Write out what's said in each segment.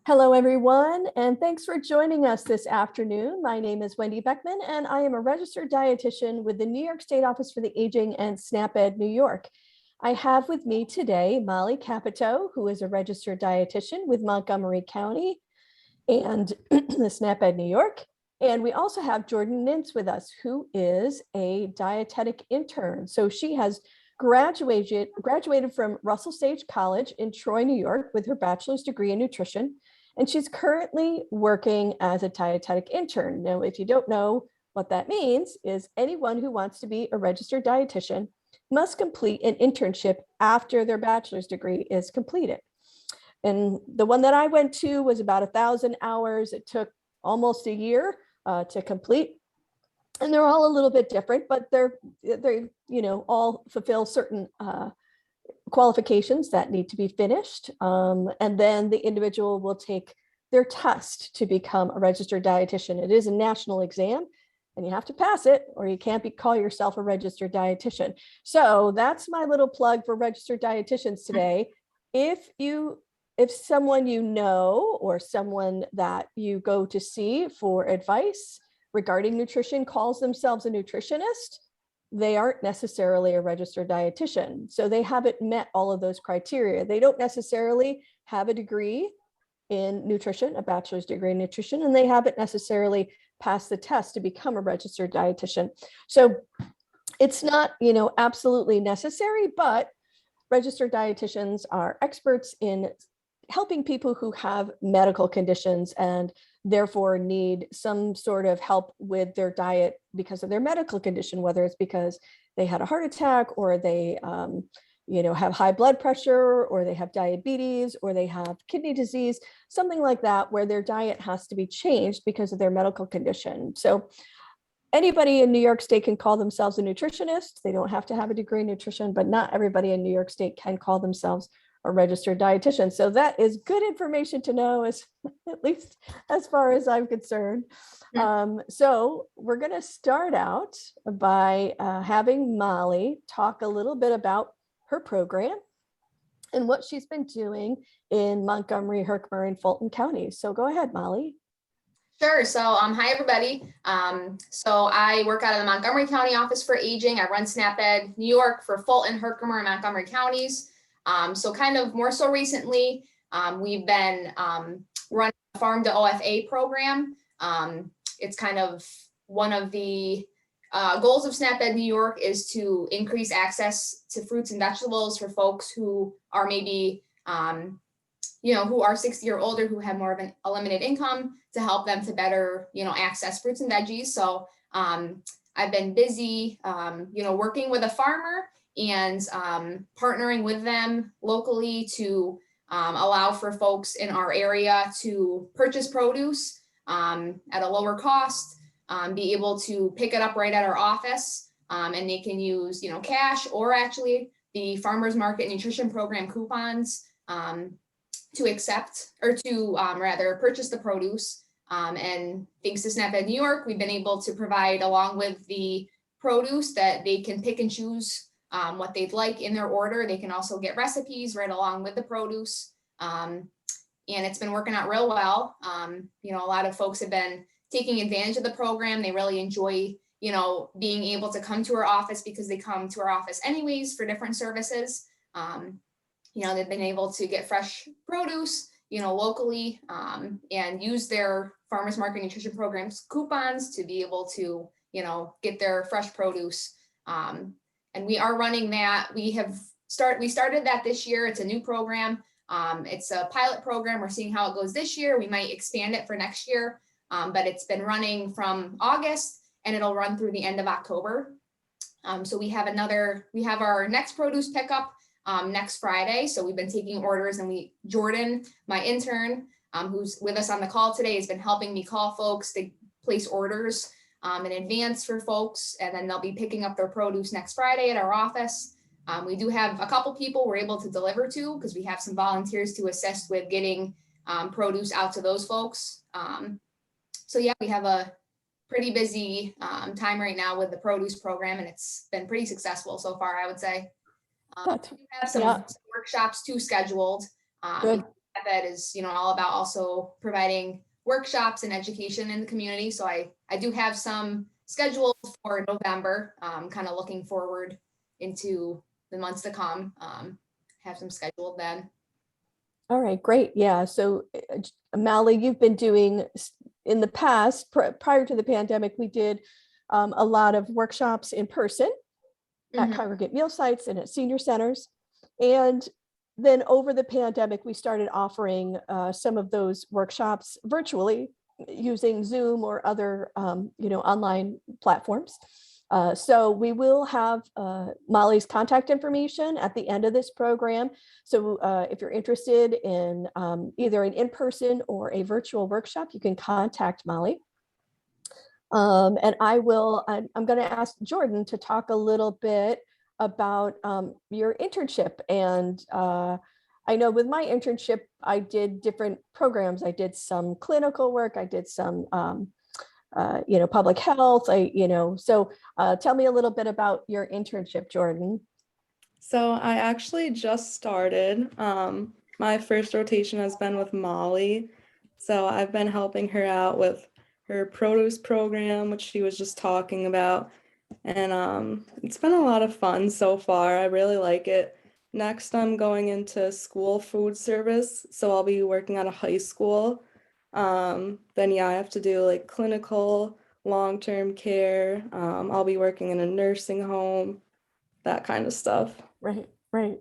Hello, everyone, and thanks for joining us this afternoon. My name is Wendy Beckman, and I am a registered dietitian with the New York State Office for the Aging and SNAP-Ed New York. I have with me today Molly Capito, who is a registered dietitian with Montgomery County and the SNAP-Ed New York. And we also have Jordan Nintz with us, who is a dietetic intern. So she has graduated from Russell Sage College in Troy, New York, with her bachelor's degree in nutrition. And she's currently working as a dietetic intern. Now, if you don't know what that means, is anyone who wants to be a registered dietitian must complete an internship after their bachelor's degree is completed. And the one that I went to was about 1,000 hours. It took almost a year to complete. And they're all a little bit different, but they all fulfill certain qualifications that need to be finished. And then the individual will take their test to become a registered dietitian. It is a national exam and you have to pass it or you can't call yourself a registered dietitian. So that's my little plug for registered dietitians today. If someone you know or someone that you go to see for advice regarding nutrition calls themselves a nutritionist, they aren't necessarily a registered dietitian. So they haven't met all of those criteria. They don't necessarily have a degree in nutrition, a bachelor's degree in nutrition, and they haven't necessarily passed the test to become a registered dietitian. So it's not, absolutely necessary, but registered dietitians are experts in helping people who have medical conditions and therefore need some sort of help with their diet because of their medical condition, whether it's because they had a heart attack or they have high blood pressure or they have diabetes or they have kidney disease, something like that, where their diet has to be changed because of their medical condition. So anybody in New York State can call themselves a nutritionist. They don't have to have a degree in nutrition, but not everybody in New York State can call themselves a registered dietitian. So that is good information to know, at least as far as I'm concerned. So we're going to start out by having Molly talk a little bit about her program and what she's been doing in Montgomery, Herkimer, and Fulton counties. So go ahead, Molly. Sure. So hi, everybody. So I work out of the Montgomery County Office for Aging. I run SNAP-Ed New York for Fulton, Herkimer, and Montgomery counties. So kind of more so recently, we've been running a Farm to OFA program. It's kind of one of the goals of SNAP-Ed New York is to increase access to fruits and vegetables for folks who are maybe, who are 60 or older, who have more of a limited income, to help them to better, access fruits and veggies. So I've been busy, working with a farmer and partnering with them locally to allow for folks in our area to purchase produce at a lower cost, be able to pick it up right at our office, and they can use, cash or actually the Farmers Market Nutrition Program coupons to accept or to rather purchase the produce. And thanks to SNAP-Ed New York, we've been able to provide, along with the produce, that they can pick and choose what they'd like in their order. They can also get recipes right along with the produce. And it's been working out real well. A lot of folks have been taking advantage of the program. They really enjoy, being able to come to our office because they come to our office anyways for different services. They've been able to get fresh produce, locally, and use their Farmers Market Nutrition Programs coupons to be able to, get their fresh produce. And we are running that. We started that this year. It's a new program. It's a pilot program. We're seeing how it goes this year. We might expand it for next year, but it's been running from August and it'll run through the end of October. So we have our next produce pickup next Friday. So we've been taking orders, and Jordan, my intern, who's with us on the call today, has been helping me call folks to place orders in advance for folks, and then they'll be picking up their produce next Friday at our office. We do have a couple people we're able to deliver to because we have some volunteers to assist with getting produce out to those folks. So yeah, we have a pretty busy time right now with the produce program, and it's been pretty successful so far, I would say. We have some workshops too scheduled. Good. That is, all about also providing workshops and education in the community. So I do have some scheduled for November, kind of looking forward into the months to come. Have some scheduled then. All right, great. Yeah. So Mally, you've been doing in the past, prior to the pandemic, we did a lot of workshops in person at congregate meal sites and at senior centers. And then over the pandemic, we started offering some of those workshops virtually using Zoom or other, online platforms. So we will have Molly's contact information at the end of this program. So if you're interested in either an in-person or a virtual workshop, you can contact Molly. And I'm going to ask Jordan to talk a little bit about your internship. And I know with my internship, I did different programs. I did some clinical work. I did some, public health. So tell me a little bit about your internship, Jordan. So I actually just started. My first rotation has been with Molly. So I've been helping her out with her produce program, which she was just talking about. And it's been a lot of fun so far. I really like it. Next, I'm going into school food service. So I'll be working at a high school. Then yeah, I have to do like clinical, long-term care. I'll be working in a nursing home, that kind of stuff. Right.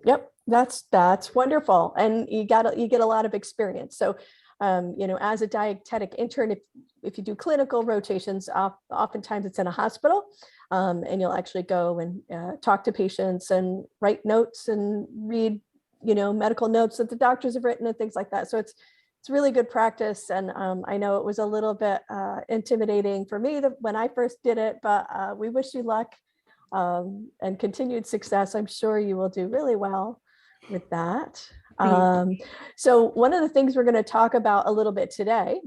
Yep. That's wonderful. And you get a lot of experience. So, as a dietetic intern, if you do clinical rotations, oftentimes it's in a hospital, and you'll actually go and talk to patients and write notes and read, medical notes that the doctors have written and things like that. So it's really good practice. And I know it was a little bit intimidating for me when I first did it, but we wish you luck. And continued success. I'm sure you will do really well with that. So one of the things we're going to talk about a little bit today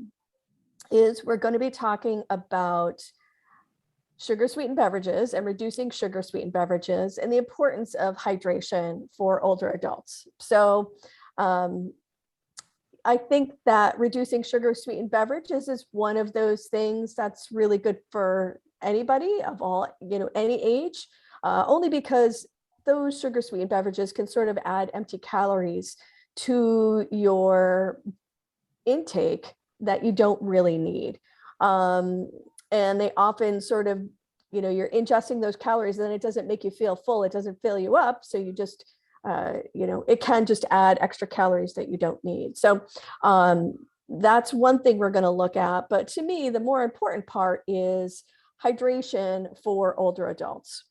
is we're going to be talking about sugar-sweetened beverages and reducing sugar-sweetened beverages and the importance of hydration for older adults. So I think that reducing sugar-sweetened beverages is one of those things that's really good for anybody of all, any age, only because those sugar-sweetened beverages can sort of add empty calories to your intake that you don't really need. And they often sort of, you're ingesting those calories, and then it doesn't make you feel full. It doesn't fill you up. So you just, it can just add extra calories that you don't need. So that's one thing we're going to look at. But to me, the more important part is hydration for older adults.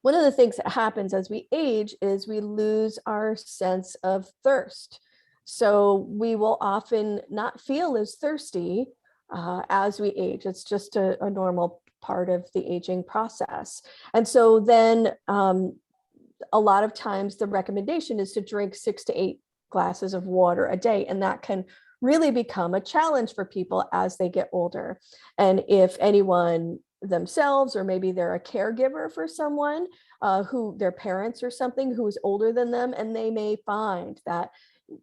One of the things that happens as we age is we lose our sense of thirst. So we will often not feel as thirsty as we age. It's just a normal part of the aging process. And so then a lot of times the recommendation is to drink 6 to 8 glasses of water a day. And that can really become a challenge for people as they get older. And if anyone themselves, or maybe they're a caregiver for someone who their parents or something who is older than them, and they may find that,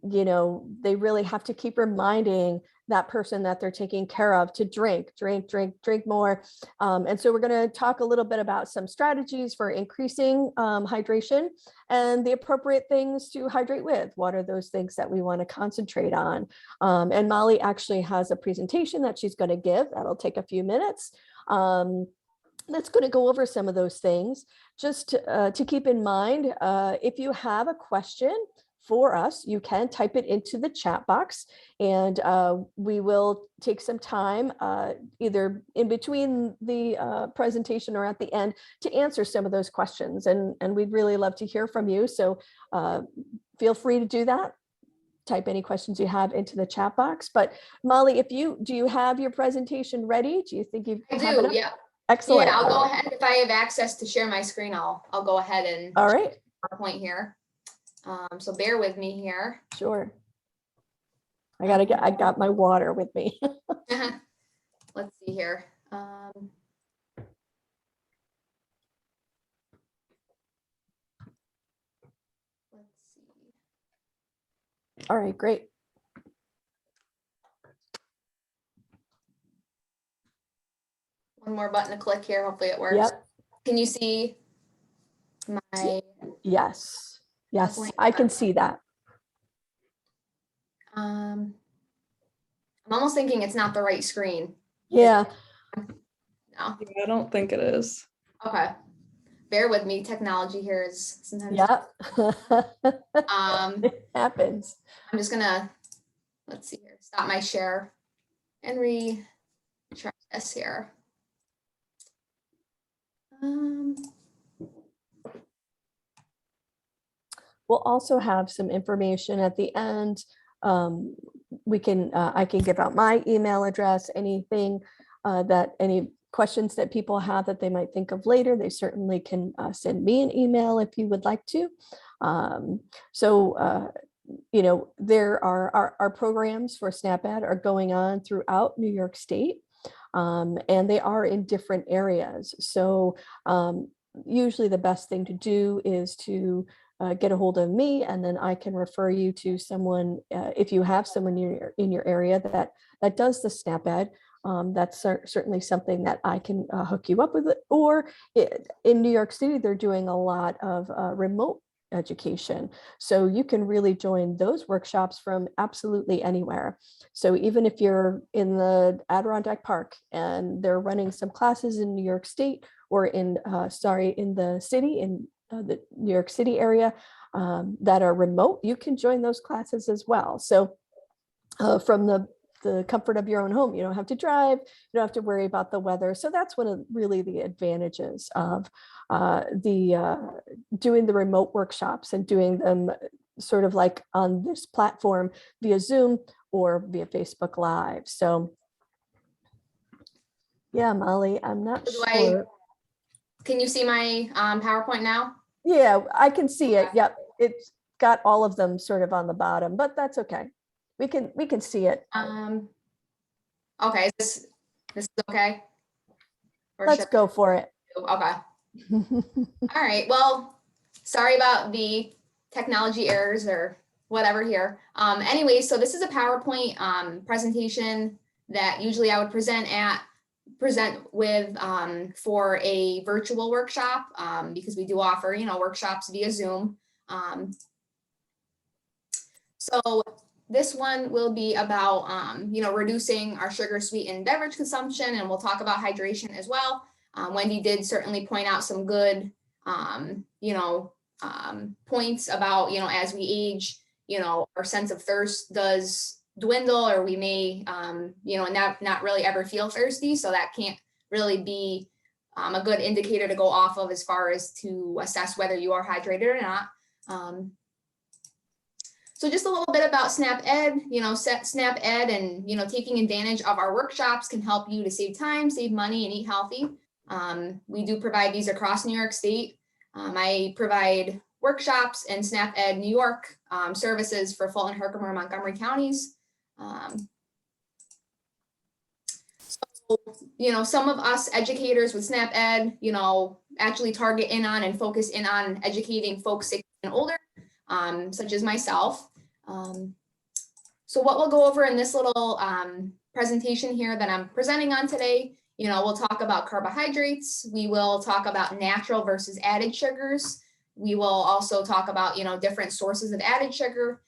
they really have to keep reminding that person that they're taking care of to drink more. And so we're going to talk a little bit about some strategies for increasing hydration and the appropriate things to hydrate with. What are those things that we want to concentrate on? And Molly actually has a presentation that she's going to give. That'll take a few minutes. That's going to go over some of those things. Just to keep in mind, if you have a question for us, you can type it into the chat box, and we will take some time either in between the presentation or at the end to answer some of those questions. And we'd really love to hear from you. So feel free to do that. Type any questions you have into the chat box. But Molly, do you have your presentation ready? Do you think you have enough? Yeah. Excellent. Yeah, I'll go ahead. If I have access to share my screen, I'll go ahead and all right. PowerPoint here. So bear with me here. Sure. I got my water with me. Let's see here. Let's see. All right, great. One more button to click here. Hopefully it works. Yep. Can you see my? Yes. Yes, Definitely. I can see that. I'm almost thinking it's not the right screen. Yeah. No. Yeah, I don't think it is. Okay. Bear with me. Technology here is sometimes. Yeah. Um, It happens. I'm just gonna, let's see here, stop my share and try this here. We'll also have some information at the end. I can give out my email address, anything any questions that people have that they might think of later, they certainly can send me an email if you would like to. There are our programs for SNAP-Ed are going on throughout New York State, and they are in different areas. So usually the best thing to do is to get a hold of me, and then I can refer you to someone, if you have someone in your area that does the SNAP-Ed. That's certainly something that I can hook you up with. Or in New York City, they're doing a lot of remote education. So you can really join those workshops from absolutely anywhere. So even if you're in the Adirondack Park and they're running some classes in New York State, or in the city, in the New York City area, that are remote, you can join those classes as well. So from the comfort of your own home, you don't have to drive, you don't have to worry about the weather. So that's one of really the advantages of doing the remote workshops and doing them sort of like on this platform via Zoom or via Facebook Live. So yeah, Molly, I'm not sure. Can you see my PowerPoint now? Yeah, I can see it. Yep. It's got all of them sort of on the bottom, but that's okay. We can see it. Okay, this is okay? Or Let's go for it. Okay. All right. Well, sorry about the technology errors or whatever here. Anyway, so this is a PowerPoint presentation that usually I would present with for a virtual workshop, because we do offer, workshops via Zoom. So this one will be about, reducing our sugar-sweetened beverage consumption, and we'll talk about hydration as well. Wendy did certainly point out some good, points about, as we age, our sense of thirst does dwindle, or we may, not really ever feel thirsty. So that can't really be a good indicator to go off of as far as to assess whether you are hydrated or not. So just a little bit about SNAP-Ed, SNAP-Ed and, taking advantage of our workshops can help you to save time, save money, and eat healthy. We do provide these across New York State. I provide workshops in SNAP-Ed New York services for Fulton, Herkimer, and Montgomery counties. So, some of us educators with SNAP-Ed, actually target in on and focus in on educating folks 60 and older, such as myself. So what we'll go over in this little presentation here that I'm presenting on today, we'll talk about carbohydrates. We will talk about natural versus added sugars. We will also talk about, different sources of added sugar.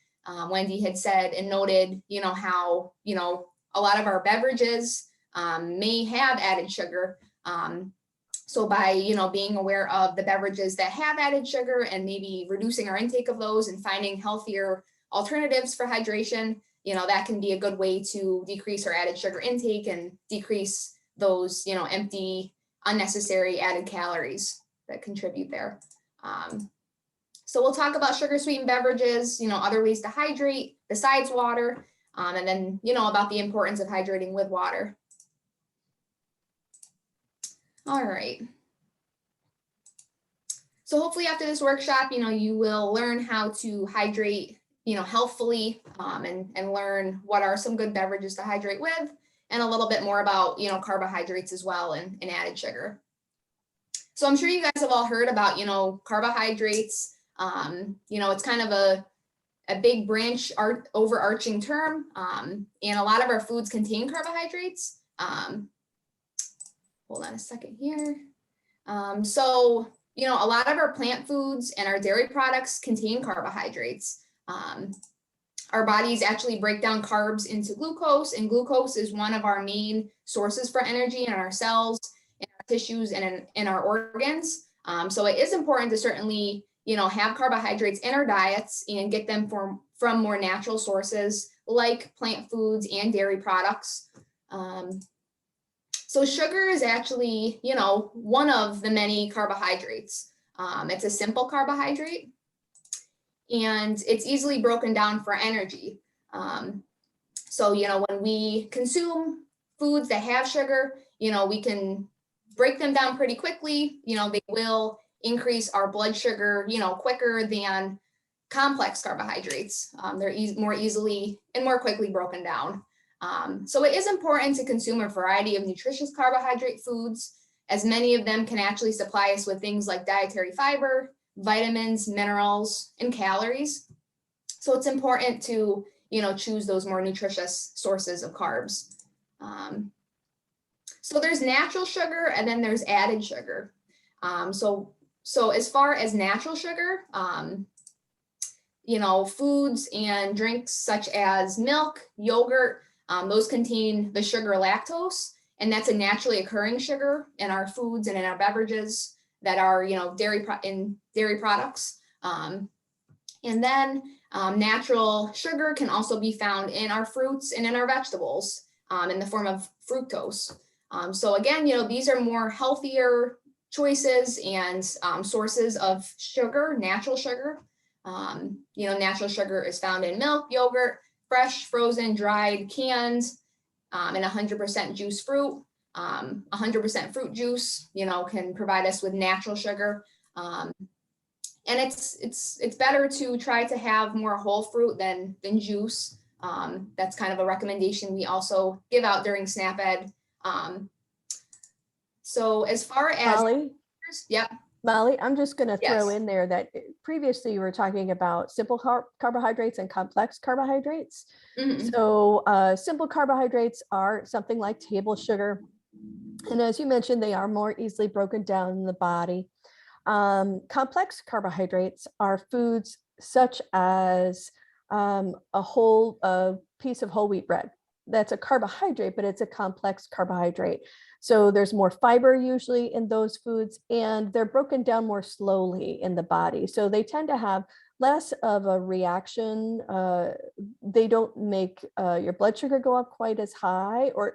Wendy had said and noted, how, a lot of our beverages may have added sugar. So by, being aware of the beverages that have added sugar and maybe reducing our intake of those and finding healthier alternatives for hydration, that can be a good way to decrease our added sugar intake and decrease those, empty, unnecessary added calories that contribute there. So we'll talk about sugar-sweetened beverages, other ways to hydrate besides water, and then, about the importance of hydrating with water. All right. So hopefully after this workshop, you will learn how to hydrate, healthfully, and learn what are some good beverages to hydrate with, and a little bit more about, carbohydrates as well and added sugar. So I'm sure you guys have all heard about, carbohydrates. It's kind of a big overarching term, and a lot of our foods contain carbohydrates. Hold on a second here. So, you know, a lot of our plant foods and our dairy products contain carbohydrates. Our bodies actually break down carbs into glucose, and glucose is one of our main sources for energy in our cells, in our tissues, and in our organs. So it is important to certainly, you know, have carbohydrates in our diets and get them from more natural sources like plant foods and dairy products. So sugar is actually, you know, one of the many carbohydrates. It's a simple carbohydrate, and it's easily broken down for energy. So, you know, when we consume foods that have sugar, you know, we can break them down pretty quickly. You know, they will increase our blood sugar, you know, quicker than complex carbohydrates. They're more easily and more quickly broken down. So it is important to consume a variety of nutritious carbohydrate foods, as many of them can actually supply us with things like dietary fiber, vitamins, minerals, and calories. So it's important to, you know, choose those more nutritious sources of carbs. So there's natural sugar, and then there's added sugar. So as far as natural sugar, you know, foods and drinks such as milk, yogurt, those contain the sugar lactose, and that's a naturally occurring sugar in our foods and in our beverages that are, you know, dairy products. And then natural sugar can also be found in our fruits and in our vegetables in the form of fructose. So again, you know, these are more healthier choices and sources of sugar, natural sugar. You know, natural sugar is found in milk, yogurt, fresh, frozen, dried, canned, and 100% juice fruit. 100% fruit juice, you know, can provide us with natural sugar. And it's better to try to have more whole fruit than juice. That's kind of a recommendation we also give out during SNAP Ed. So as far as Molly, yep. Molly, I'm just going to throw Yes. in there that previously you were talking about simple carbohydrates and complex carbohydrates. Mhm. So simple carbohydrates are something like table sugar. And as you mentioned, they are more easily broken down in the body. Complex carbohydrates are foods such as a whole piece of whole wheat bread. That's a carbohydrate, but it's a complex carbohydrate. So there's more fiber usually in those foods, and they're broken down more slowly in the body. So they tend to have less of a reaction. They don't make your blood sugar go up quite as high or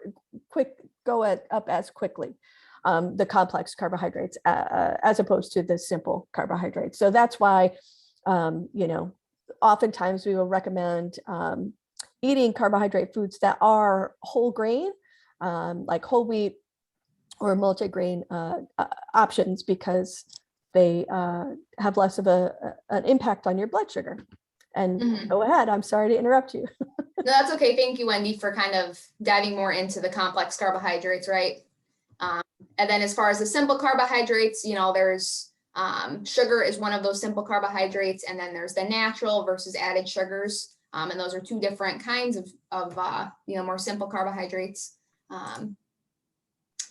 go up as quickly. The complex carbohydrates as opposed to the simple carbohydrates. So that's why, you know, oftentimes we will recommend eating carbohydrate foods that are whole grain, like whole wheat or multigrain options, because they have less of an impact on your blood sugar. And Mhm. go ahead, I'm sorry to interrupt you. No, that's okay. Thank you, Wendy, for kind of diving more into the complex carbohydrates, right? And then as far as the simple carbohydrates, you know, there's sugar is one of those simple carbohydrates, and then there's the natural versus added sugars. And those are two different kinds of you know, more simple carbohydrates.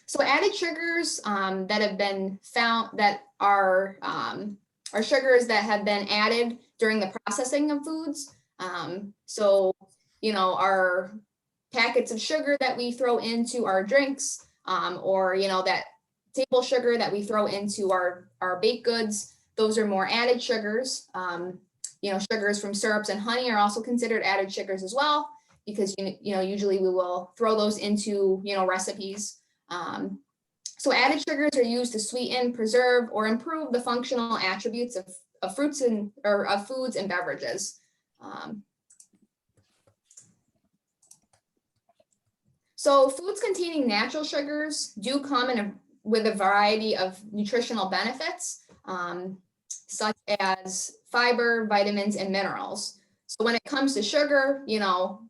So added sugars that have been found that are sugars that have been added during the processing of foods. So, you know, our packets of sugar that we throw into our drinks, or, you know, that table sugar that we throw into our baked goods, those are more added sugars. You know, sugars from syrups and honey are also considered added sugars as well, because, you know, usually we will throw those into, you know, recipes. So added sugars are used to sweeten, preserve, or improve the functional attributes of fruits or of foods and beverages. So foods containing natural sugars do come with a variety of nutritional benefits, such as fiber, vitamins, and minerals. So when it comes to sugar, you know,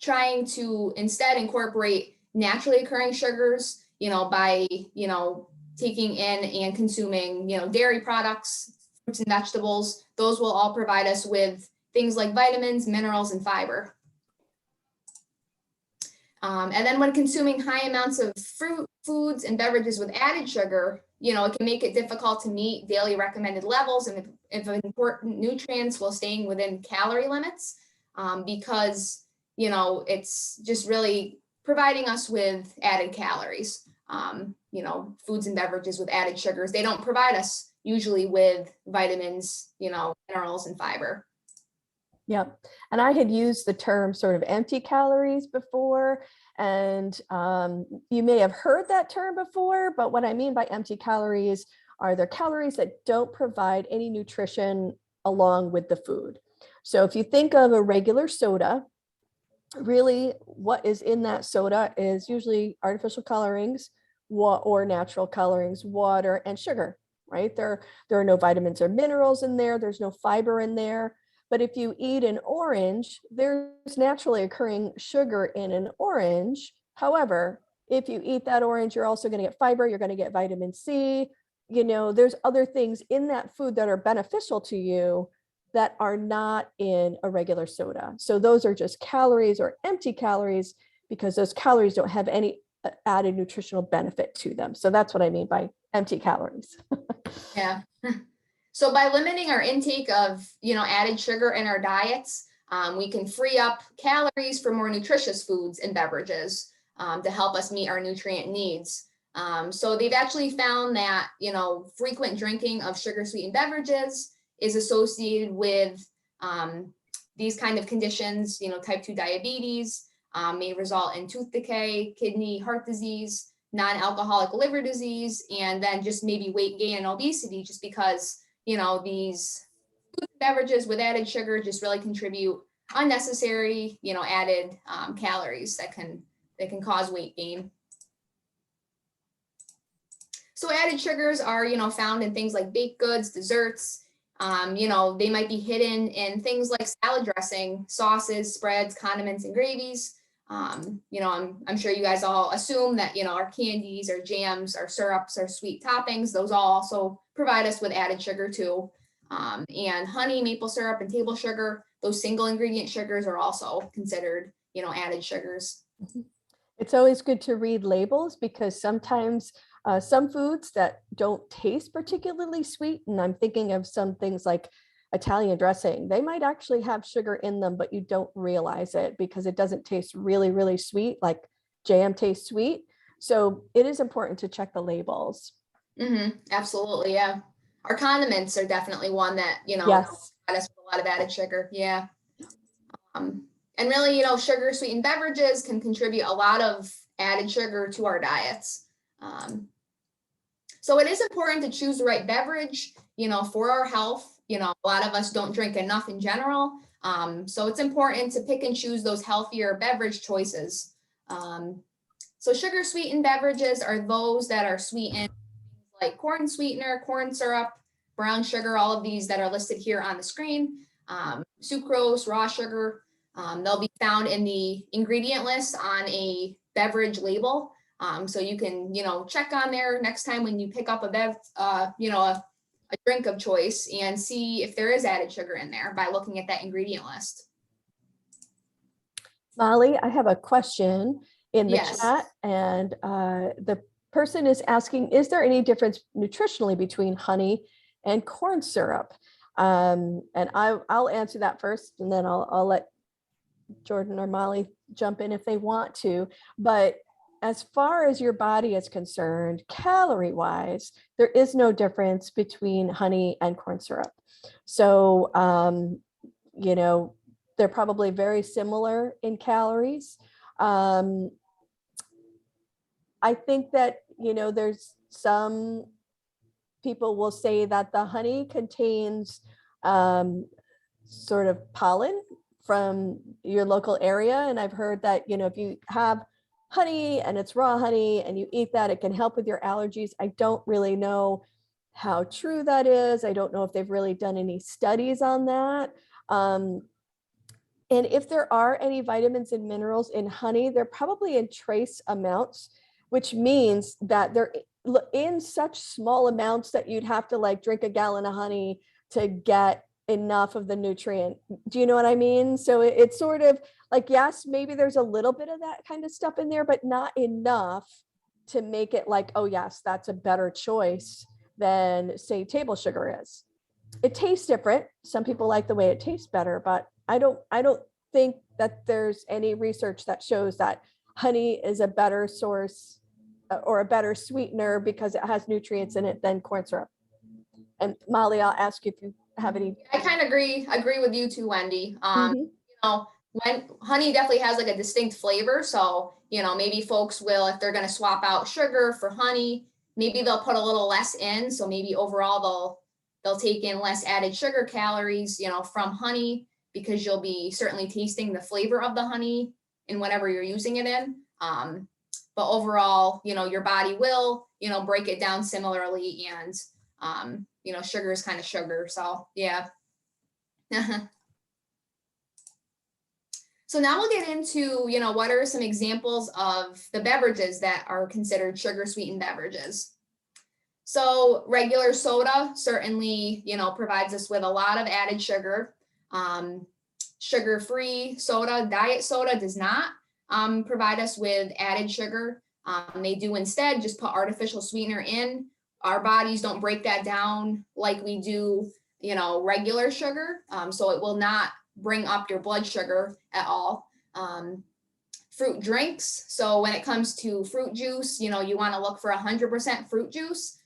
trying to instead incorporate naturally occurring sugars, you know, by, you know, taking in and consuming, you know, dairy products, fruits and vegetables, those will all provide us with things like vitamins, minerals, and fiber. And then when consuming high amounts of fruit, foods, and beverages with added sugar, it can make it difficult to meet daily recommended levels and if important nutrients while staying within calorie limits, because, it's just really providing us with added calories. Foods and beverages with added sugars, they don't provide us usually with vitamins, minerals, and fiber. Yep. And I had used the term sort of empty calories before, and you may have heard that term before, but what I mean by empty calories are they're calories that don't provide any nutrition along with the food. So if you think of a regular soda, really what is in that soda is usually artificial colorings or natural colorings, water and sugar, right? There are no vitamins or minerals in there. There's no fiber in there. But if you eat an orange, there's naturally occurring sugar in an orange. However, if you eat that orange, you're also going to get fiber, you're going to get vitamin C. There's other things in that food that are beneficial to you that are not in a regular soda. So those are just calories or empty calories because those calories don't have any added nutritional benefit to them. So that's what I mean by empty calories. Yeah. So by limiting our intake of, added sugar in our diets, we can free up calories for more nutritious foods and beverages to help us meet our nutrient needs. So they've actually found that, frequent drinking of sugar-sweetened beverages is associated with these kind of conditions, type 2 diabetes, may result in tooth decay, kidney, heart disease, non-alcoholic liver disease, and then just maybe weight gain and obesity, just because these food beverages with added sugar just really contribute unnecessary, added calories that can cause weight gain. So added sugars are, found in things like baked goods, desserts. They might be hidden in things like salad dressing, sauces, spreads, condiments, and gravies. I'm sure you guys all assume that, our candies, our jams, our syrups, our sweet toppings, those all also provide us with added sugar too. And honey, maple syrup, and table sugar, those single ingredient sugars are also considered, added sugars. It's always good to read labels because sometimes some foods that don't taste particularly sweet, and I'm thinking of some things like Italian dressing, they might actually have sugar in them, but you don't realize it because it doesn't taste really, really sweet, like jam tastes sweet. So it is important to check the labels. Absolutely, yeah. Our condiments are definitely one that, yes, provide us with a lot of added sugar, yeah. And really, sugar sweetened beverages can contribute a lot of added sugar to our diets. So it is important to choose the right beverage, for our health. A lot of us don't drink enough in general. So it's important to pick and choose those healthier beverage choices. So sugar sweetened beverages are those that are sweetened like corn sweetener, corn syrup, brown sugar, all of these that are listed here on the screen, sucrose, raw sugar. They'll be found in the ingredient list on a beverage label. So you can, check on there next time when you pick up a drink of choice and see if there is added sugar in there by looking at that ingredient list. Molly, I have a question in the Yes. chat, and the person is asking, is there any difference nutritionally between honey and corn syrup? And I'll answer that first, and then I'll let Jordan or Molly jump in if they want to. But as far as your body is concerned, calorie wise, there is no difference between honey and corn syrup. So, they're probably very similar in calories. I think that, there's some people will say that the honey contains sort of pollen from your local area. And I've heard that, if you have honey and it's raw honey and you eat that, it can help with your allergies. I don't really know how true that is. I don't know if they've really done any studies on that. And if there are any vitamins and minerals in honey, they're probably in trace amounts, which means that they're in such small amounts that you'd have to drink a gallon of honey to get enough of the nutrient. Do you know what I mean? So it's sort of like, yes, maybe there's a little bit of that kind of stuff in there, but not enough to make it like, oh yes, that's a better choice than say table sugar is. It tastes different. Some people like the way it tastes better, but I don't think that there's any research that shows that honey is a better source or a better sweetener because it has nutrients in it than corn syrup. And Molly, I'll ask you if you have any. I kind of agree with you too, Wendy. Mhm. You know, when honey definitely has like a distinct flavor. So, you know, maybe folks will, if they're going to swap out sugar for honey, maybe they'll put a little less in. So maybe overall they'll take in less added sugar calories, you know, from honey, because you'll be certainly tasting the flavor of the honey in whatever you're using it in. But overall, you know, your body will, you know, break it down similarly, and you know, sugar is kind of sugar. So yeah. So now we'll get into, you know, what are some examples of the beverages that are considered sugar sweetened beverages. So regular soda certainly, you know, provides us with a lot of added sugar. Sugar-free soda, diet soda does not provide us with added sugar. They do instead just put artificial sweetener in. Our bodies don't break that down like we do, you know, regular sugar. So it will not bring up your blood sugar at all. Fruit drinks. So when it comes to fruit juice, you know, you want to look for 100% fruit juice.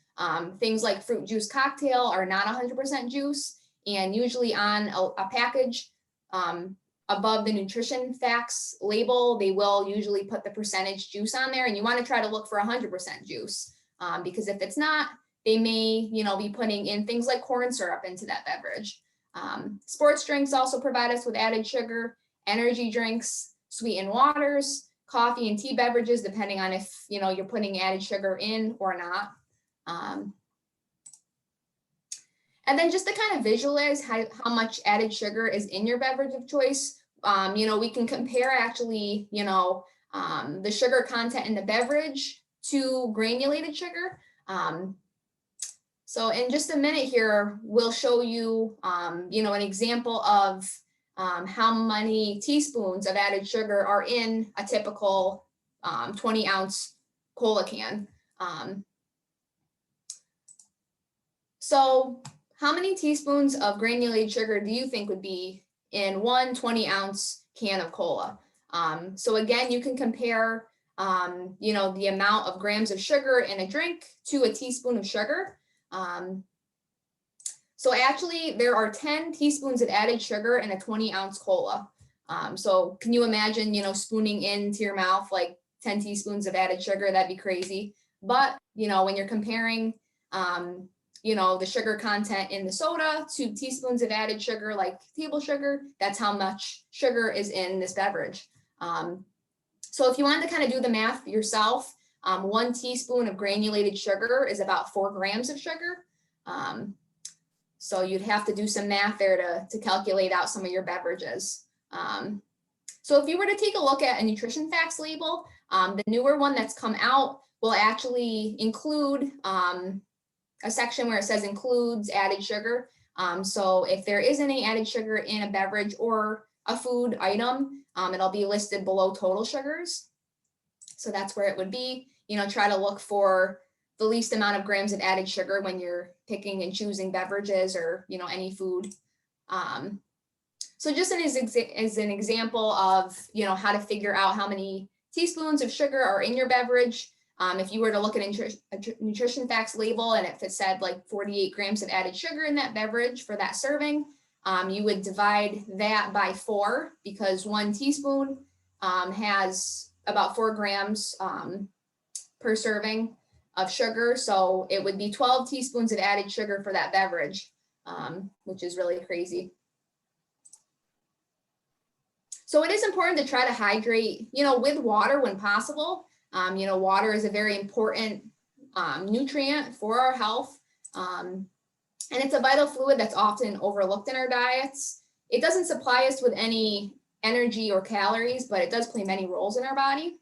Things like fruit juice cocktail are not 100% juice. And usually on a package, above the nutrition facts label, they will usually put the percentage juice on there. And you want to try to look for 100% juice. Because if it's not, they may, you know, be putting in things like corn syrup into that beverage. Sports drinks also provide us with added sugar, energy drinks, sweetened waters, coffee and tea beverages, depending on if, you know, you're putting added sugar in or not. And then just to kind of visualize how much added sugar is in your beverage of choice, you know, we can compare actually, you know, the sugar content in the beverage to granulated sugar. So in just a minute here, we'll show you, you know, an example of how many teaspoons of added sugar are in a typical 20-ounce cola can. So how many teaspoons of granulated sugar do you think would be in one 20-ounce can of cola? So again, you can compare, you know, the amount of grams of sugar in a drink to a teaspoon of sugar. So actually there are 10 teaspoons of added sugar in a 20-ounce cola. So can you imagine, you know, spooning into your mouth like 10 teaspoons of added sugar? That'd be crazy. But, you know, when you're comparing, you know, the sugar content in the soda to teaspoons of added sugar, like table sugar, that's how much sugar is in this beverage. So if you wanted to kind of do the math yourself, 1 teaspoon of granulated sugar is about 4 grams of sugar. So you'd have to do some math there to calculate out some of your beverages. So if you were to take a look at a nutrition facts label, the newer one that's come out will actually include a section where it says includes added sugar. So if there is any added sugar in a beverage or a food item, it'll be listed below total sugars. So that's where it would be. You know, try to look for the least amount of grams of added sugar when you're picking and choosing beverages or, you know, any food. So just as an example of, you know, how to figure out how many teaspoons of sugar are in your beverage. If you were to look at a nutrition facts label and if it said like 48 grams of added sugar in that beverage for that serving, you would divide that by 4 because 1 teaspoon has about 4 grams per serving of sugar. So it would be 12 teaspoons of added sugar for that beverage, which is really crazy. So it is important to try to hydrate, you know, with water when possible. You know, water is a very important nutrient for our health. And it's a vital fluid that's often overlooked in our diets. It doesn't supply us with any energy or calories, but it does play many roles in our body.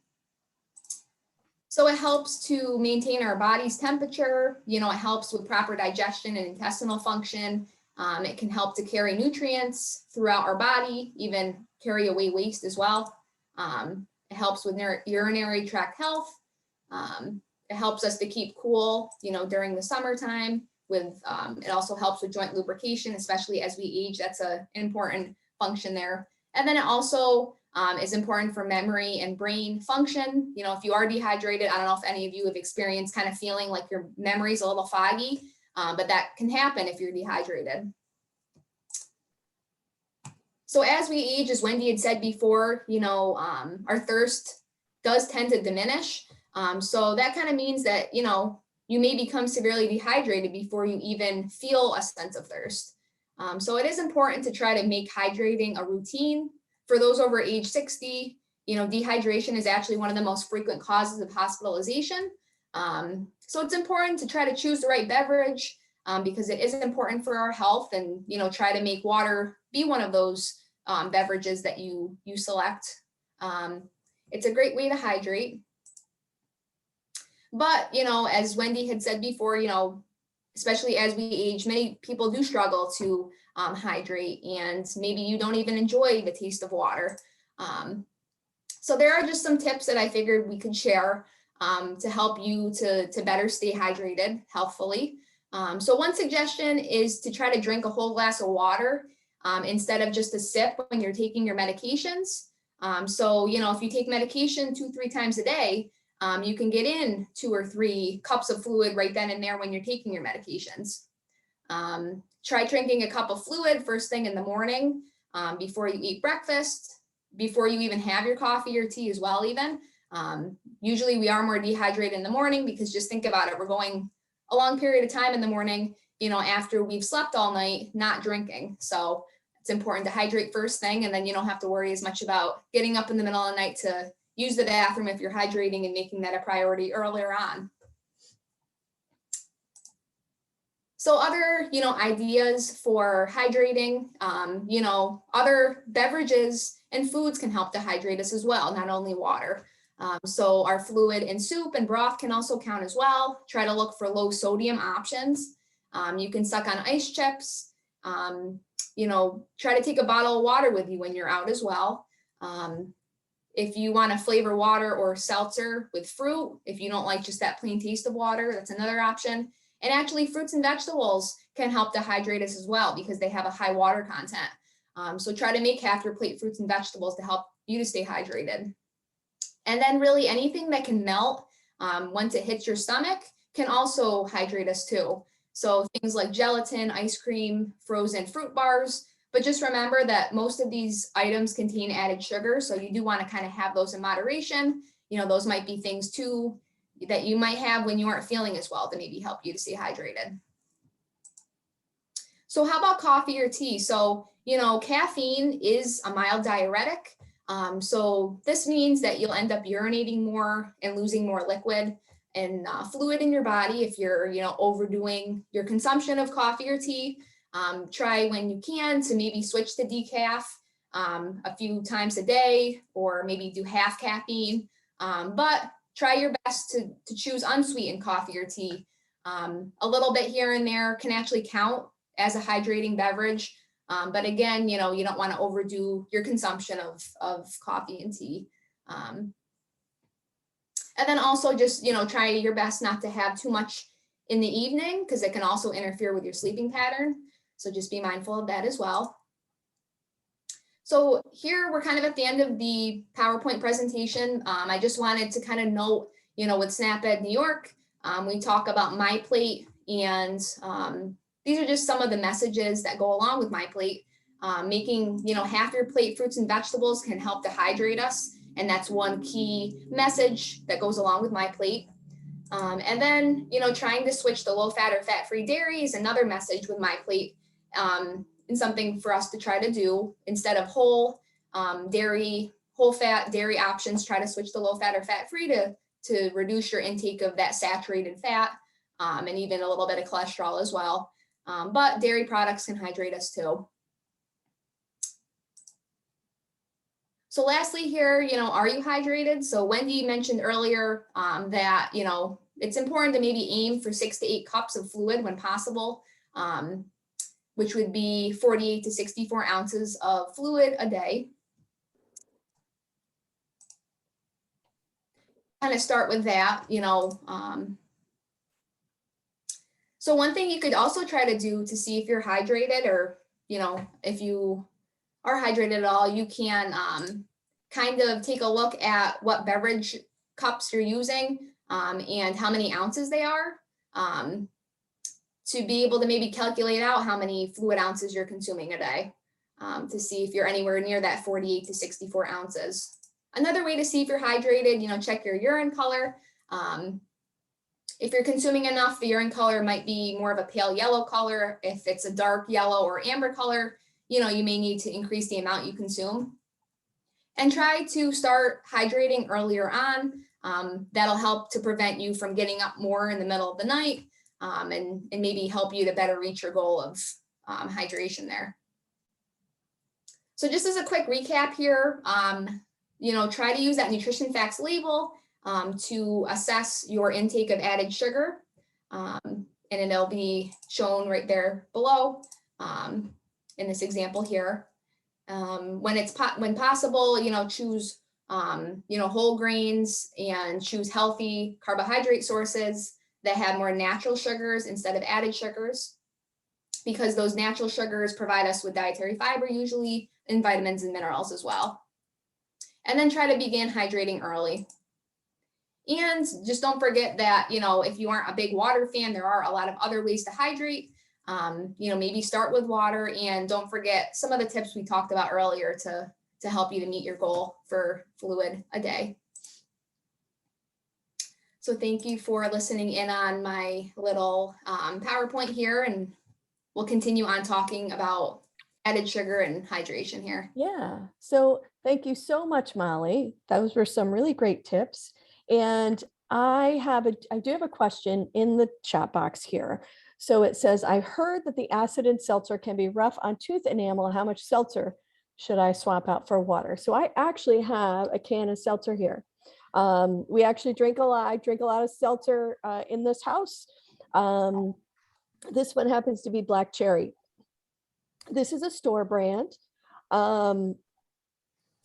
So it helps to maintain our body's temperature. You know, it helps with proper digestion and intestinal function. It can help to carry nutrients throughout our body, even carry away waste as well. It helps with urinary tract health. It helps us to keep cool, during the summertime. It also helps with joint lubrication, especially as we age. That's an important function there. And then it also is important for memory and brain function. If you are dehydrated, I don't know if any of you have experienced kind of feeling like your memory's a little foggy, but that can happen if you're dehydrated. So as we age, as Wendy had said before, our thirst does tend to diminish. So that kind of means that, you may become severely dehydrated before you even feel a sense of thirst. So it is important to try to make hydrating a routine. For those over age 60, dehydration is actually one of the most frequent causes of hospitalization. So it's important to try to choose the right beverage because it is important for our health, and, try to make water be one of those beverages that you select. It's a great way to hydrate. But, as Wendy had said before, especially as we age, many people do struggle to hydrate, and maybe you don't even enjoy the taste of water. So there are just some tips that I figured we could share to help you to better stay hydrated healthfully. So one suggestion is to try to drink a whole glass of water instead of just a sip when you're taking your medications. So, if you take medication 2-3 times a day, you can get in 2 or 3 cups of fluid right then and there when you're taking your medications. Try drinking a cup of fluid first thing in the morning before you eat breakfast, before you even have your coffee or tea as well even. Usually we are more dehydrated in the morning because just think about it, we're going a long period of time in the morning, after we've slept all night, not drinking. So it's important to hydrate first thing, and then you don't have to worry as much about getting up in the middle of the night to use the bathroom if you're hydrating and making that a priority earlier on. So other, ideas for hydrating, other beverages and foods can help to hydrate us as well, not only water. So our fluid in soup and broth can also count as well. Try to look for low sodium options. You can suck on ice chips. Try to take a bottle of water with you when you're out as well. If you want to flavor water or seltzer with fruit, if you don't like just that plain taste of water, that's another option. And actually fruits and vegetables can help to hydrate us as well because they have a high water content. So try to make half your plate fruits and vegetables to help you to stay hydrated. And then really anything that can melt once it hits your stomach can also hydrate us too. So things like gelatin, ice cream, frozen fruit bars. But just remember that most of these items contain added sugar. So you do want to kind of have those in moderation. Those might be things too that you might have when you aren't feeling as well to maybe help you to stay hydrated. So how about coffee or tea? So, caffeine is a mild diuretic. So this means that you'll end up urinating more and losing more liquid and fluid in your body if you're, overdoing your consumption of coffee or tea. Try when you can to maybe switch to decaf a few times a day, or maybe do half caffeine. But try your best to choose unsweetened coffee or tea. A little bit here and there can actually count as a hydrating beverage. But again, you don't want to overdo your consumption of coffee and tea. And then also just, try your best not to have too much in the evening because it can also interfere with your sleeping pattern. So just be mindful of that as well. So here we're kind of at the end of the PowerPoint presentation. I just wanted to kind of note, with SNAP-Ed New York, we talk about My Plate, and these are just some of the messages that go along with My Plate. Making, half your plate fruits and vegetables can help to hydrate us. And that's one key message that goes along with My Plate. And then, trying to switch to low fat or fat-free dairy is another message with My Plate. And something for us to try to do instead of whole fat dairy options, try to switch to low fat or fat-free to reduce your intake of that saturated fat and even a little bit of cholesterol as well. But dairy products can hydrate us too. So lastly here, are you hydrated? So Wendy mentioned earlier that, it's important to maybe aim for 6 to 8 cups of fluid when possible. which would be 48 to 64 ounces of fluid a day. Kind of start with that, so one thing you could also try to do to see if you're hydrated, or, if you are hydrated at all, you can kind of take a look at what beverage cups you're using and how many ounces they are, to be able to maybe calculate out how many fluid ounces you're consuming a day, to see if you're anywhere near that 48 to 64 ounces. Another way to see if you're hydrated, check your urine color. If you're consuming enough, the urine color might be more of a pale yellow color. If it's a dark yellow or amber color, you may need to increase the amount you consume. And try to start hydrating earlier on. That'll help to prevent you from getting up more in the middle of the night, and maybe help you to better reach your goal of hydration there. So just as a quick recap here, try to use that nutrition facts label to assess your intake of added sugar, and it'll be shown right there below in this example here. When possible, choose whole grains and choose healthy carbohydrate sources that have more natural sugars instead of added sugars, because those natural sugars provide us with dietary fiber usually, and vitamins and minerals as well. And then try to begin hydrating early. And just don't forget that, if you aren't a big water fan, there are a lot of other ways to hydrate. Maybe start with water, and don't forget some of the tips we talked about earlier to help you to meet your goal for fluid a day. So thank you for listening in on my little PowerPoint here, and we'll continue on talking about added sugar and hydration here. Yeah, so thank you so much, Molly. Those were some really great tips. And I do have a question in the chat box here. So it says, I heard that the acid in seltzer can be rough on tooth enamel. How much seltzer should I swap out for water? So I actually have a can of seltzer here. We actually drink a lot of seltzer in this house. This one happens to be black cherry. This is a store brand.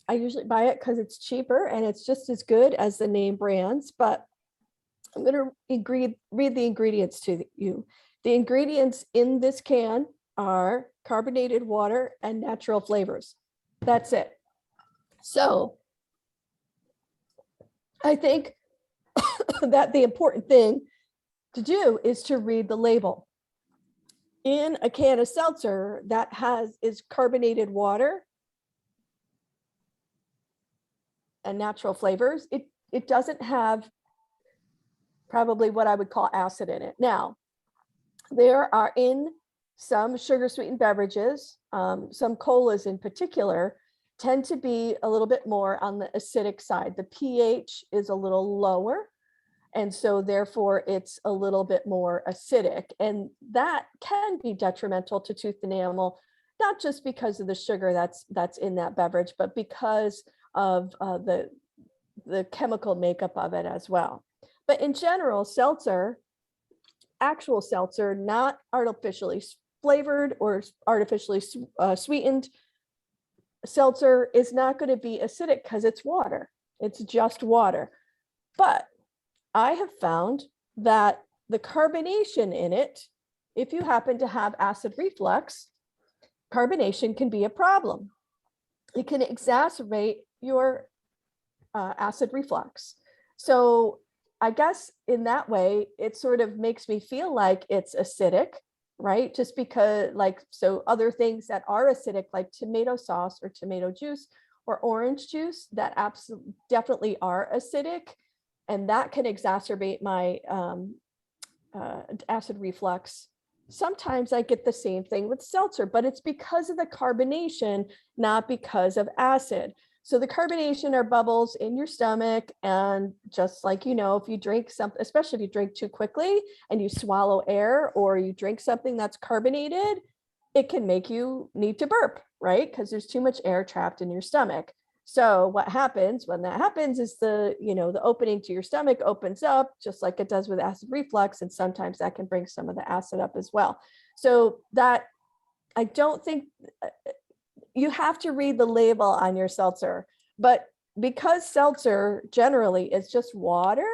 I usually buy it because it's cheaper and it's just as good as the name brands, but I'm going to read the ingredients to you. The ingredients in this can are carbonated water and natural flavors. That's it. So I think that the important thing to do is to read the label. In a can of seltzer that is carbonated water and natural flavors, it doesn't have probably what I would call acid in it. Now, there are in some sugar sweetened beverages, some colas in particular, tend to be a little bit more on the acidic side. The pH is a little lower, and so therefore it's a little bit more acidic, and that can be detrimental to tooth enamel, not just because of the sugar that's in that beverage, but because of the chemical makeup of it as well. But in general, seltzer, actual seltzer, not artificially flavored or artificially sweetened, seltzer is not going to be acidic because it's water. It's just water. But I have found that the carbonation in it, if you happen to have acid reflux, carbonation can be a problem. It can exacerbate your acid reflux. So I guess in that way, it sort of makes me feel like it's acidic, right? Just because, so other things that are acidic, like tomato sauce or tomato juice or orange juice, that absolutely definitely are acidic, and that can exacerbate my acid reflux. Sometimes I get the same thing with seltzer, but it's because of the carbonation, not because of acid. So the carbonation are bubbles in your stomach, and just like, if you drink something, especially if you drink too quickly and you swallow air, or you drink something that's carbonated, it can make you need to burp, right? Because there's too much air trapped in your stomach. So what happens when that happens is the opening to your stomach opens up, just like it does with acid reflux, and sometimes that can bring some of the acid up as well. So that I don't think you have to read the label on your seltzer, but because seltzer generally is just water,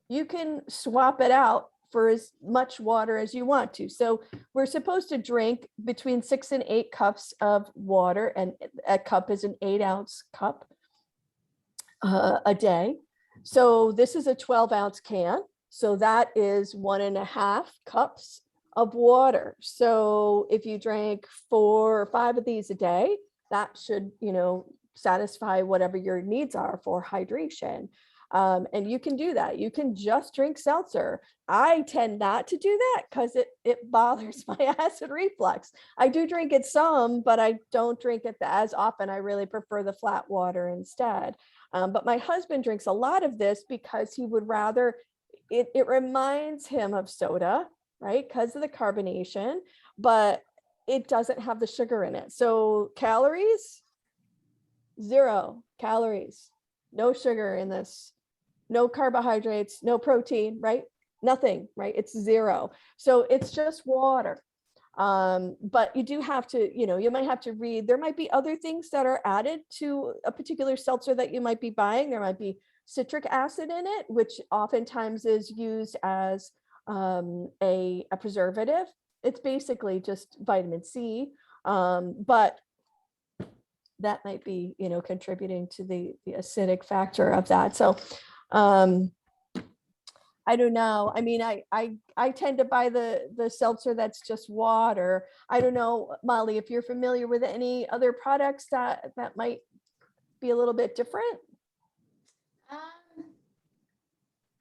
you can swap it out for as much water as you want to. So we're supposed to drink between 6 and 8 cups of water, and a cup is an 8-ounce cup a day. So this is a 12-ounce can. So that is 1.5 cups of water. So if you drank 4 or 5 of these a day, that should, satisfy whatever your needs are for hydration. And you can do that. You can just drink seltzer. I tend not to do that because it bothers my acid reflux. I do drink it some, but I don't drink it as often. I really prefer the flat water instead. But my husband drinks a lot of this because he would rather, it reminds him of soda, right? Because of the carbonation, but it doesn't have the sugar in it. So calories, 0 calories, no sugar in this, no carbohydrates, no protein, right? Nothing, right? It's 0. So it's just water. But you do have to, you might have to read, there might be other things that are added to a particular seltzer that you might be buying. There might be citric acid in it, which oftentimes is used as a preservative. It's basically just vitamin C, but that might be, contributing to the acidic factor of that. So I don't know. I mean, I tend to buy the seltzer that's just water. I don't know, Molly, if you're familiar with any other products that might be a little bit different.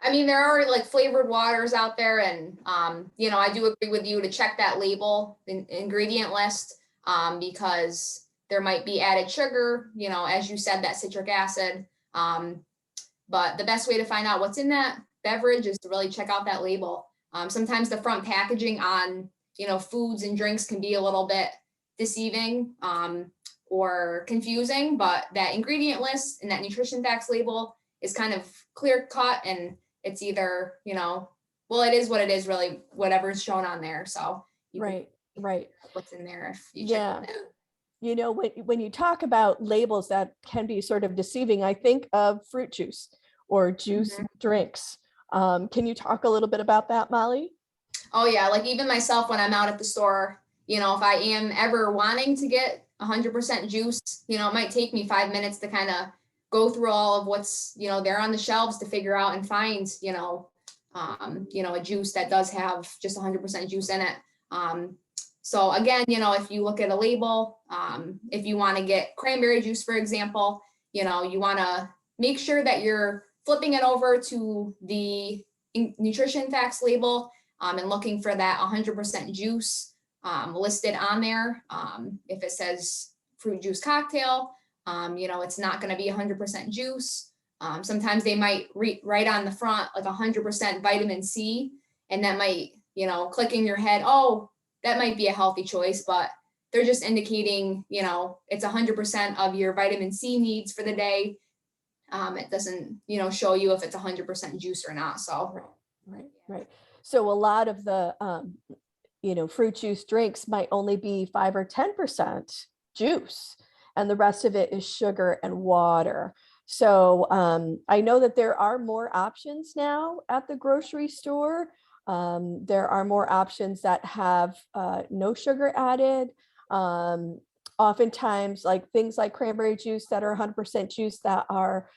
I mean, there are like flavored waters out there, and I do agree with you to check that label, ingredient list, because there might be added sugar, as you said, that citric acid. But the best way to find out what's in that beverage is to really check out that label. Sometimes the front packaging on, foods and drinks can be a little bit deceiving or confusing, but that ingredient list and that nutrition facts label is kind of clear cut, and it's either, well, it is what it is, really, whatever's shown on there. So Right. What's in there if you check that. When you talk about labels that can be sort of deceiving, I think of fruit juice or juice drinks. Can you talk a little bit about that, Molly? Oh yeah, like even myself when I'm out at the store, if I am ever wanting to get 100% juice, it might take me 5 minutes to kind of go through all of what's, there on the shelves to figure out and find, a juice that does have just 100% juice in it. So again, if you look at a label, if you want to get cranberry juice, for example, you want to make sure that you're flipping it over to the nutrition facts label and looking for that 100% juice listed on there. If it says fruit juice cocktail, it's not going to be 100% juice. Sometimes they might write on the front like 100% vitamin C, and that might, click in your head, oh, that might be a healthy choice, but they're just indicating, it's 100% of your vitamin C needs for the day. It doesn't, show you if it's 100% juice or not. So, right. So a lot of the, fruit juice drinks might only be 5 or 10% juice, and the rest of it is sugar and water. So I know that there are more options now at the grocery store. There are more options that have no sugar added. Oftentimes, like things like cranberry juice that are 100% juice that are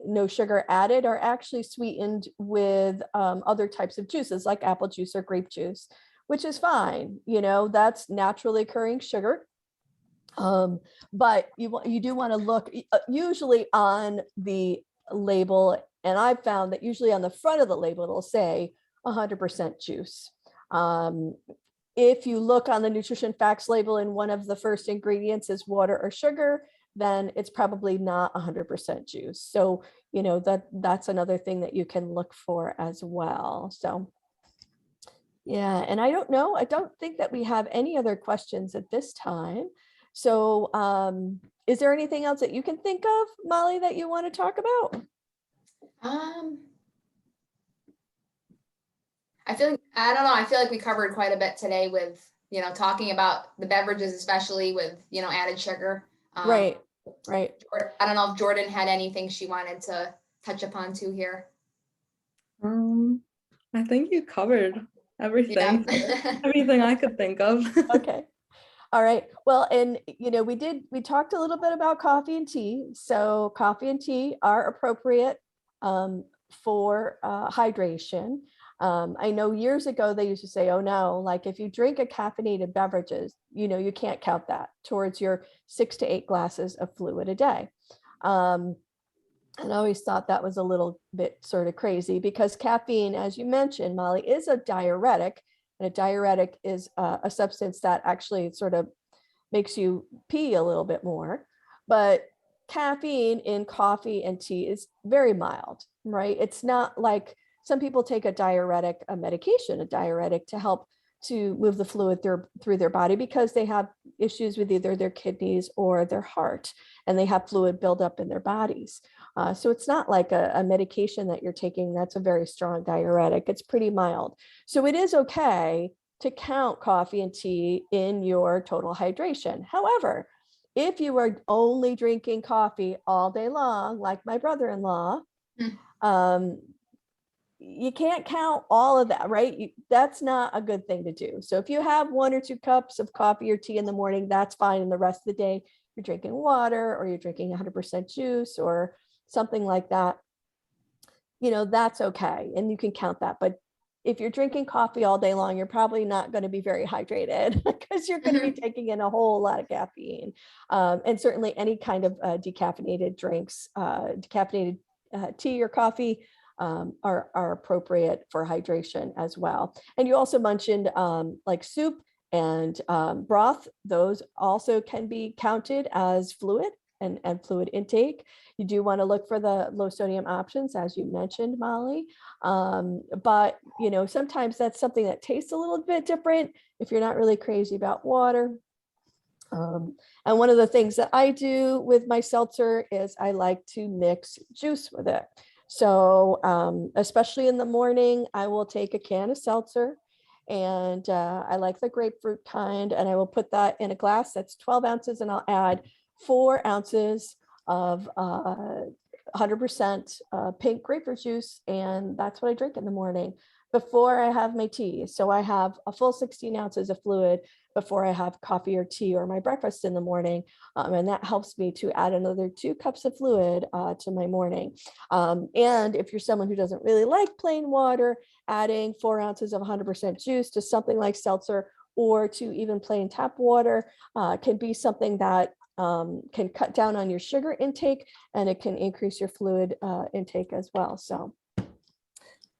no sugar added are actually sweetened with other types of juices like apple juice or grape juice, which is fine. That's naturally occurring sugar. But you do want to look usually on the label, and I've found that usually on the front of the label it'll say 100% juice. If you look on the nutrition facts label and one of the first ingredients is water or sugar, then it's probably not 100% juice. So that's another thing that you can look for as well. So yeah, and I don't think that we have any other questions at this time. So is there anything else that you can think of, Molly, that you want to talk about? I feel like we covered quite a bit today with, talking about the beverages, especially with, added sugar. Right. I don't know if Jordan had anything she wanted to touch upon too here. I think you covered everything. Yeah. Everything I could think of. Okay. All right. Well, and we talked a little bit about coffee and tea. So coffee and tea are appropriate for hydration. I know years ago they used to say, oh no, like if you drink a caffeinated beverages, you can't count that towards your 6 to 8 glasses of fluid a day. And I always thought that was a little bit sort of crazy because caffeine, as you mentioned, Molly, is a diuretic. And a diuretic is a substance that actually sort of makes you pee a little bit more. But caffeine in coffee and tea is very mild, right? It's not like some people take a diuretic, a medication, a diuretic to help to move the fluid through their body because they have issues with either their kidneys or their heart, and they have fluid buildup in their bodies. So it's not like a medication that you're taking that's a very strong diuretic. It's pretty mild. So it is okay to count coffee and tea in your total hydration. However, if you are only drinking coffee all day long, like my brother-in-law, you can't count all of that, right? That's not a good thing to do. So if you have 1 or 2 cups of coffee or tea in the morning, that's fine. And the rest of the day, you're drinking water or you're drinking 100% juice or something like that, that's okay. And you can count that. But if you're drinking coffee all day long, you're probably not going to be very hydrated because you're going to be taking in a whole lot of caffeine. And certainly any kind of decaffeinated drinks, decaffeinated tea or coffee are appropriate for hydration as well. And you also mentioned like soup and broth. Those also can be counted as fluid and fluid intake. You do want to look for the low sodium options, as you mentioned, Molly. But, sometimes that's something that tastes a little bit different if you're not really crazy about water. And one of the things that I do with my seltzer is I like to mix juice with it. So especially in the morning, I will take a can of seltzer and I like the grapefruit kind, and I will put that in a glass that's 12 ounces and I'll add 4 ounces of 100% pink grapefruit juice. And that's what I drink in the morning before I have my tea. So I have a full 16 ounces of fluid before I have coffee or tea or my breakfast in the morning. And that helps me to add another 2 cups of fluid to my morning. And if you're someone who doesn't really like plain water, adding 4 ounces of 100% juice to something like seltzer or to even plain tap water can be something that can cut down on your sugar intake, and it can increase your fluid intake as well.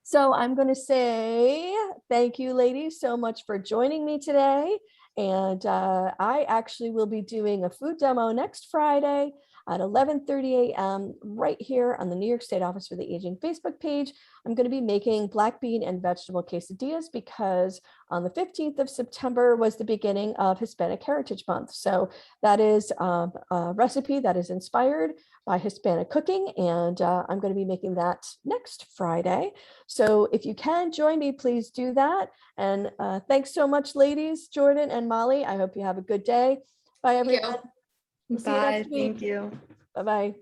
So I'm going to say thank you, ladies, so much for joining me today. And I actually will be doing a food demo next Friday at 11:30 a.m. right here on the New York State Office for the Aging Facebook page. I'm going to be making black bean and vegetable quesadillas because on the 15th of September was the beginning of Hispanic Heritage Month. So that is a recipe that is inspired by Hispanic cooking, and I'm going to be making that next Friday. So if you can join me, please do that. And thanks so much, ladies, Jordan and Molly. I hope you have a good day. Bye, everyone. Thank you. We'll see you Bye. next week. Thank you. Bye-bye.